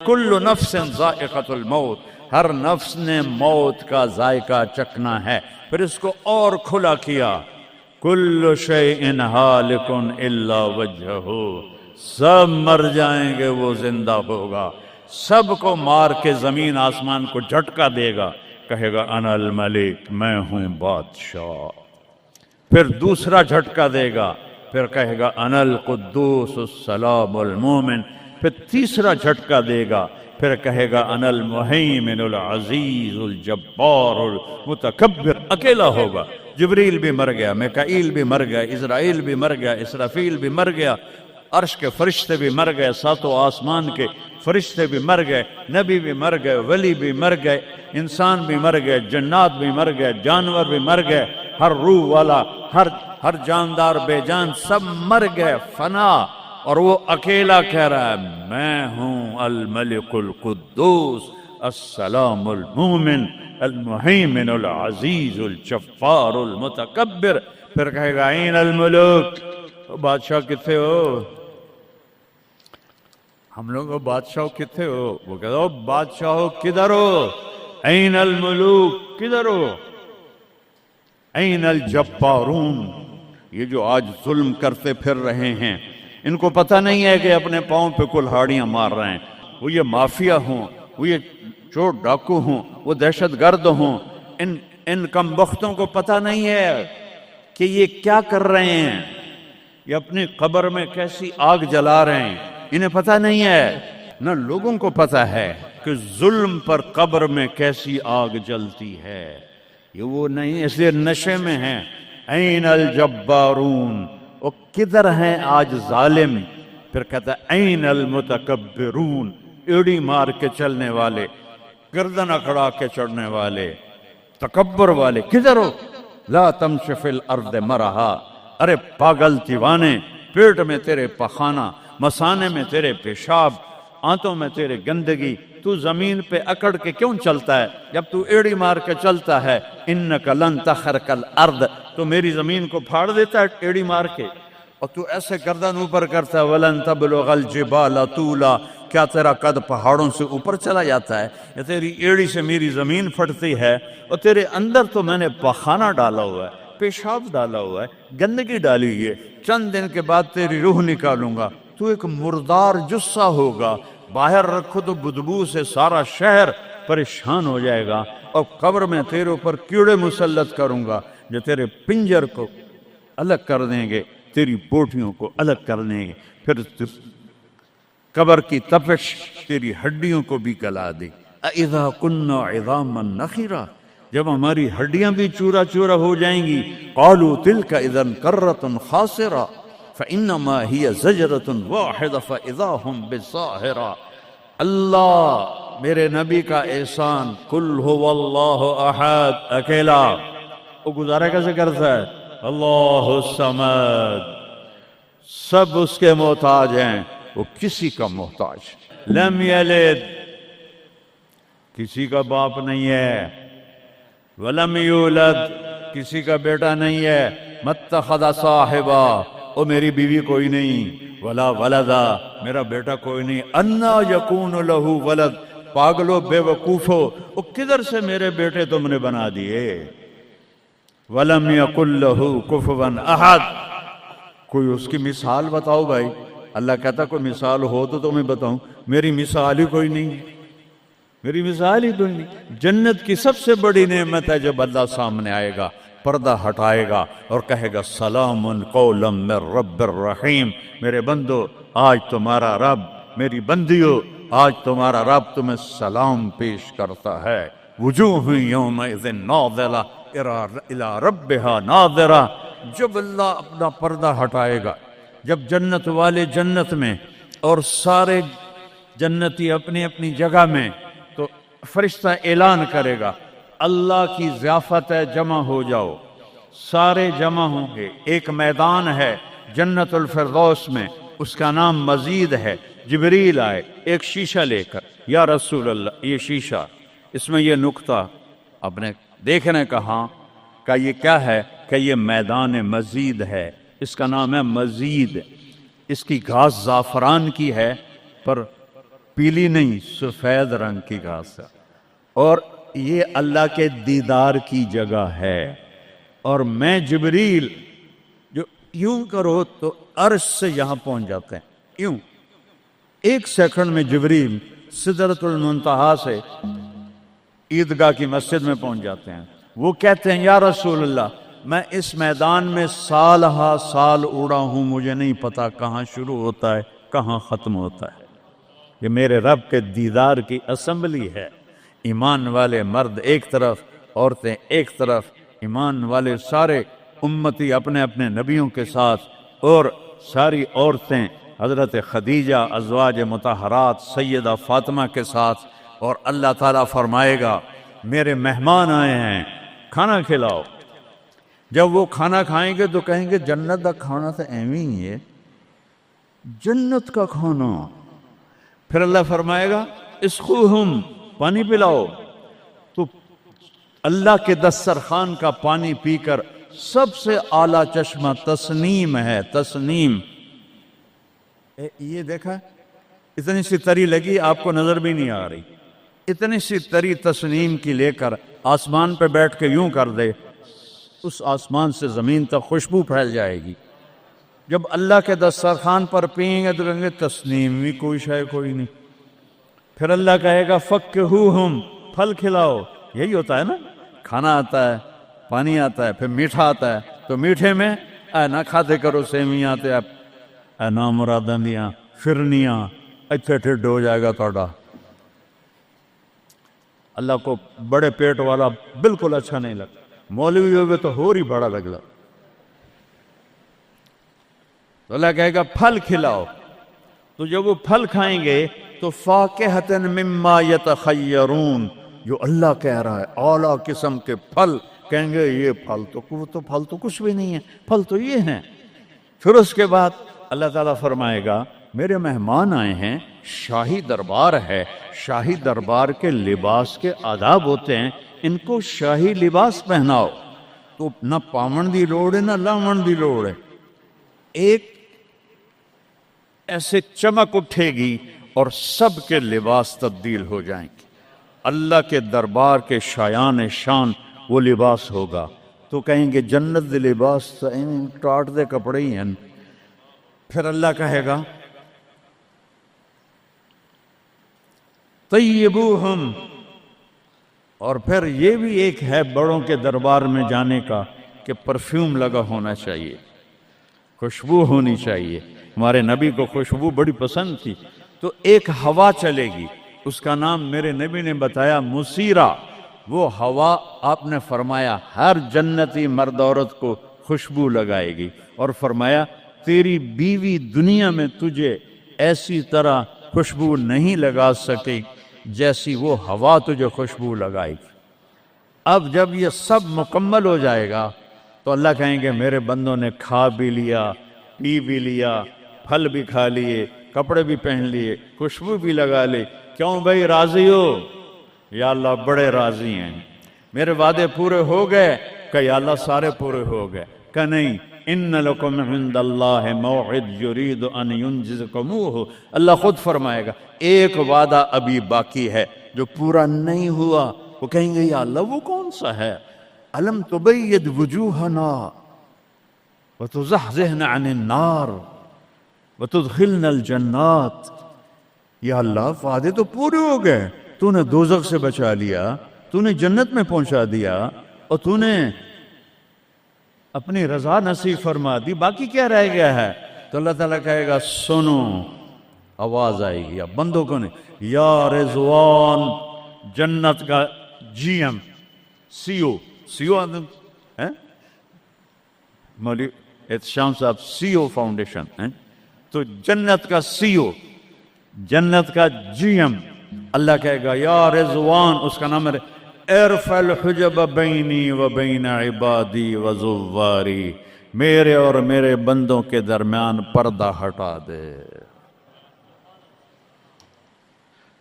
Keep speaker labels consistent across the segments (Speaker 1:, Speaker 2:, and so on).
Speaker 1: کل نفس ذائقۃ الموت، ہر نفس نے موت کا ذائقہ چکھنا ہے۔ پھر اس کو اور کھلا کیا، کل شیء ہالک الا وجہہ، سب مر جائیں گے وہ زندہ ہوگا، سب کو مار کے زمین آسمان کو جھٹکا دے گا، کہے گا انا الملک، میں ہوں بادشاہ۔ پھر دوسرا جھٹکا دے گا، پھر کہے گا انا القدوس السلام المومن، پھر تیسرا جھٹکا دے گا، پھر کہے گا انا المہیمن العزیز الجبار المتکبر۔ اکیلا ہوگا، جبریل بھی مر گیا، میکائیل بھی مر گیا، اسرائیل بھی مر گیا، اسرافیل بھی مر گیا، عرش کے فرشتے بھی مر گئے، ساتوں آسمان کے فرشتے بھی مر گئے، نبی بھی مر گئے، ولی بھی مر گئے، انسان بھی مر گئے، جنات بھی مر گئے، جانور بھی مر گئے، ہر روح والا، ہر جاندار بے جان سب مر گئے، فنا۔ اور وہ اکیلا کہہ رہا ہے میں ہوں الملک القدوس السلام المومن المہیمن العزیز الجبار المتکبر۔ پھر کہے گا این الملوک، بادشاہ کتنے ہو؟ ہم لوگ بادشاہ کتنے ہو؟ وہ کہتا ہو بادشاہ کدھر ہو؟ این الملوک، کدھر ہو؟ این الجبارون، یہ جو آج ظلم کرتے پھر رہے ہیں، ان کو پتہ نہیں ہے کہ اپنے پاؤں پہ کلہاڑیاں مار رہے ہیں، وہ یہ مافیا ہوں، وہ یہ چور ڈاکو ہوں، وہ دہشت گرد ہوں، ان کم بختوں کو پتہ نہیں ہے کہ یہ کیا کر رہے ہیں، یہ اپنی قبر میں کیسی آگ جلا رہے ہیں، انہیں پتہ نہیں ہے۔ نہ لوگوں کو پتہ ہے کہ ظلم پر قبر میں کیسی آگ جلتی ہے، یہ وہ نہیں، اس لیے نشے میں ہیں۔ این الجبارون، وہ کدھر ہیں آج ظالم؟ پھر کہتا ہے این المتکبرون، ایڑی مار کے چلنے والے، گردن اکڑا کے چڑھنے والے، تکبر والے، کدھر ہو؟ لا تمشی فی الارض مرحا، ارے پاگل دیوانے، پیٹ میں تیرے پخانہ، مثانے میں تیرے پیشاب، آنتوں میں تیرے گندگی، تو زمین پہ اکڑ کے کیوں چلتا ہے؟ جب تو ایڑی مار کے چلتا ہے، انک لن تخرق الارض، تو میری زمین کو پھاڑ دیتا ہے ایڑی مار کے، اور تو ایسے گردن اوپر کرتا ہے، ولن تبلغ الجبال طولا، کیا تیرا قد پہاڑوں سے اوپر چلا جاتا ہے؟ یا تیری ایڑی سے میری زمین پھٹتی ہے، اور تیرے اندر تو میں نے پخانہ ڈالا ہوا ہے، پیشاب ڈالا ہوا ہے، گندگی ڈالی ہوئی ہے، چند دن کے بعد تیری روح نکالوں گا، تو ایک مردار جثہ ہوگا، باہر رکھو تو بدبو سے سارا شہر پریشان ہو جائے گا، اور قبر میں تیرے اوپر کیڑے مسلط کروں گا جو تیرے پنجر کو الگ کر دیں گے، تیری بوٹیوں کو الگ کر دیں گے، پھر قبر کی تپش تیری ہڈیوں کو بھی گلا دے۔ اذا كنا عظاما نخرا، جب ہماری ہڈیاں بھی چورا چورا ہو جائیں گی، قالوا تلك اذا كرة خاسرة فانما هي زجرة واحدة فاذا هم بالساهرة۔ اللہ میرے نبی کا احسان، قل هو اللہ احد، اکیلا، وہ گزارا کیسے کرتا ہے؟ اللہ الصمد، سب اس کے محتاج ہیں، وہ کسی کا محتاج، لم یلد، کسی کا باپ نہیں ہے، ولم یولد، کسی کا بیٹا نہیں ہے، متخذ صاحبہ، او میری بیوی کوئی نہیں، ولا ولدا، میرا بیٹا کوئی نہیں، انا یکون لہ ولد، پاگلو بے وقوفو، وہ کدھر سے میرے بیٹے تم نے بنا دیے، ولم یکن لہ کفوا احد، کوئی اس کی مثال بتاؤ بھائی۔ اللہ کہتا کوئی مثال ہو تو تمہیں بتاؤں، میری مثال ہی کوئی نہیں، میری مثال ہی کوئی نہیں۔ جنت کی سب سے بڑی نعمت ہے جب اللہ سامنے آئے گا، پردہ ہٹائے گا اور کہے گا سلام قولا من رب الرحیم، میرے بندو آج تمہارا رب، میری بندیو آج تمہارا رب تمہیں سلام پیش کرتا ہے۔ وجوہ یومئذ ناظرہ الی ربہا ناظرہ، جب اللہ اپنا پردہ ہٹائے گا، جب جنت والے جنت میں اور سارے جنتی اپنی اپنی جگہ میں، تو فرشتہ اعلان کرے گا اللہ کی ضیافت ہے، جمع ہو جاؤ، سارے جمع ہوں گے، ایک میدان ہے جنت الفردوس میں، اس کا نام مزید ہے، جبریل آئے ایک شیشہ لے کر، یا رسول اللہ یہ شیشہ، اس میں یہ نقطہ آپ نے دیکھنے کہا کہ یہ کیا ہے، کہ یہ میدان مزید ہے، اس کا نام ہے مزید، اس کی گھاس زعفران کی ہے، پر پیلی نہیں، سفید رنگ کی گھاس ہے، اور یہ اللہ کے دیدار کی جگہ ہے۔ اور میں جبریل جو یوں کرو تو عرش سے یہاں پہنچ جاتے ہیں، یوں 1 سیکنڈ میں جبریل سدرۃ المنتہا سے عیدگاہ کی مسجد میں پہنچ جاتے ہیں۔ وہ کہتے ہیں یا رسول اللہ، میں اس میدان میں سال ہا سال اڑا ہوں، مجھے نہیں پتا کہاں شروع ہوتا ہے کہاں ختم ہوتا ہے۔ یہ میرے رب کے دیدار کی اسمبلی ہے، ایمان والے مرد ایک طرف، عورتیں ایک طرف، ایمان والے سارے امتی اپنے اپنے نبیوں کے ساتھ، اور ساری عورتیں حضرت خدیجہ ازواج مطہرات سیدہ فاطمہ کے ساتھ، اور اللہ تعالیٰ فرمائے گا میرے مہمان آئے ہیں کھانا کھلاؤ۔ جب وہ کھانا کھائیں گے تو کہیں گے جنت کا کھانا تو ایویں ہی ہے، جنت کا کھانا۔ پھر اللہ فرمائے گا اسقوہم، پانی پلاؤ، تو اللہ کے دسترخوان کا پانی پی کر سب سے اعلیٰ چشمہ تسنیم ہے، تسنیم۔ یہ دیکھا اتنی سی تری لگی آپ کو نظر بھی نہیں آ رہی، اتنی سی تری تسنیم کی لے کر آسمان پہ بیٹھ کے یوں کر دے، اس آسمان سے زمین تک خوشبو پھیل جائے گی۔ جب اللہ کے دسترخوان پر پئیں گے تو کہیں گے تسنیم بھی کوئی شے کوئی نہیں۔ پھر اللہ کہے گا فکہوہم، پھل کھلاؤ۔ یہی ہوتا ہے نا، کھانا آتا ہے، پانی آتا ہے، پھر میٹھا آتا ہے، تو میٹھے میں اے نہ کھاتے کرو سیویاں تے اے نامراداں دیاں فرنیاں، اتھے ٹھڈ ہو جائے گا تہاڈا۔ اللہ کو بڑے پیٹ والا بالکل اچھا نہیں لگتا، مولوی ہوئے تو اور ہی بڑا لگتا۔ تو اللہ کہے گا پھل کھلاؤ، تو جب وہ پھل کھائیں گے تو فاکہۃ مما یتخیرون، جو اللہ کہہ رہا ہے اعلیٰ قسم کے پھل، کہیں گے یہ پھل تو کچھ بھی نہیں ہے، پھل تو یہ ہیں۔ پھر اس کے بعد اللہ تعالیٰ فرمائے گا میرے مہمان آئے ہیں، شاہی دربار ہے، شاہی دربار کے لباس کے آداب ہوتے ہیں، ان کو شاہی لباس پہناؤ۔ تو نہ پاون دی لوڑ ہے نہ لاون دی لوڑ ہے، ایک ایسے چمک اٹھے گی اور سب کے لباس تبدیل ہو جائیں گے۔ اللہ کے دربار کے شایان شان وہ لباس ہوگا، تو کہیں گے جنت دے لباس ٹاٹ دے کپڑے ہی ہیں۔ پھر اللہ کہے گا طیبوہم، اور پھر یہ بھی ایک ہے بڑوں کے دربار میں جانے کا کہ پرفیوم لگا ہونا چاہیے، خوشبو ہونی چاہیے۔ ہمارے نبی کو خوشبو بڑی پسند تھی، تو ایک ہوا چلے گی، اس کا نام میرے نبی نے بتایا مسیرہ۔ وہ ہوا آپ نے فرمایا ہر جنتی مرد عورت کو خوشبو لگائے گی، اور فرمایا تیری بیوی دنیا میں تجھے ایسی طرح خوشبو نہیں لگا سکی جیسی وہ ہوا تجھے خوشبو لگائے گی۔ اب جب یہ سب مکمل ہو جائے گا تو اللہ کہیں گے میرے بندوں نے کھا بھی لیا، پی بھی لیا، پھل بھی کھا لیے، کپڑے بھی پہن لیے، خوشبو بھی لگا لی، کیوں بھائی راضی ہو؟ یا اللہ بڑے راضی ہیں، میرے وعدے پورے ہو گئے؟ کہ یا اللہ سارے پورے ہو گئے۔ کہ نہیں، ان لکم عند اللہ موعد یرید ان ینجزکموہ، اللہ خود فرمائے گا ایک وعدہ ابھی باقی ہے جو پورا نہیں ہوا۔ وہ کہیں گے یا اللہ وہ کون سا ہے؟ الم تبید وجوہنا وتزحزحنا عن النار وتدخلنا الجنات۔ یا اللہ وعدے تو پورے ہو گئے، تو نے دوزخ سے بچا لیا، تو نے جنت میں پہنچا دیا، اور تو نے اپنی رضا نصیب فرما دی، باقی کیا رہ گیا ہے؟ تو اللہ تعالیٰ کہے گا سنو، آواز آئے گی اب بندوں کو نہیں، یا رضوان، جنت کا جی ایم سی او مولوی احتشام صاحب سی او فاؤنڈیشن، تو جنت کا سی او، جنت کا جی ایم، اللہ کہے گا یا رضوان، اس کا نام ہے ارفع الحجب بینی و بین عبادی و زواری، میرے اور میرے بندوں کے درمیان پردہ ہٹا دے۔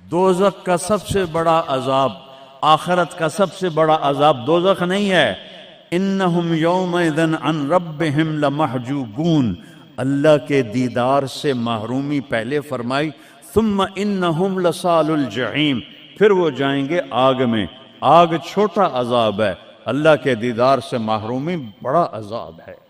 Speaker 1: دوزخ کا سب سے بڑا عذاب، آخرت کا سب سے بڑا عذاب دوزخ نہیں ہے، انہم یومئذ عن ربہم لمحجوبون، اللہ کے دیدار سے محرومی پہلے فرمائی، ثم انہم لصال الجحیم، پھر وہ جائیں گے آگ میں۔ آگ چھوٹا عذاب ہے، اللہ کے دیدار سے محرومی بڑا عذاب ہے۔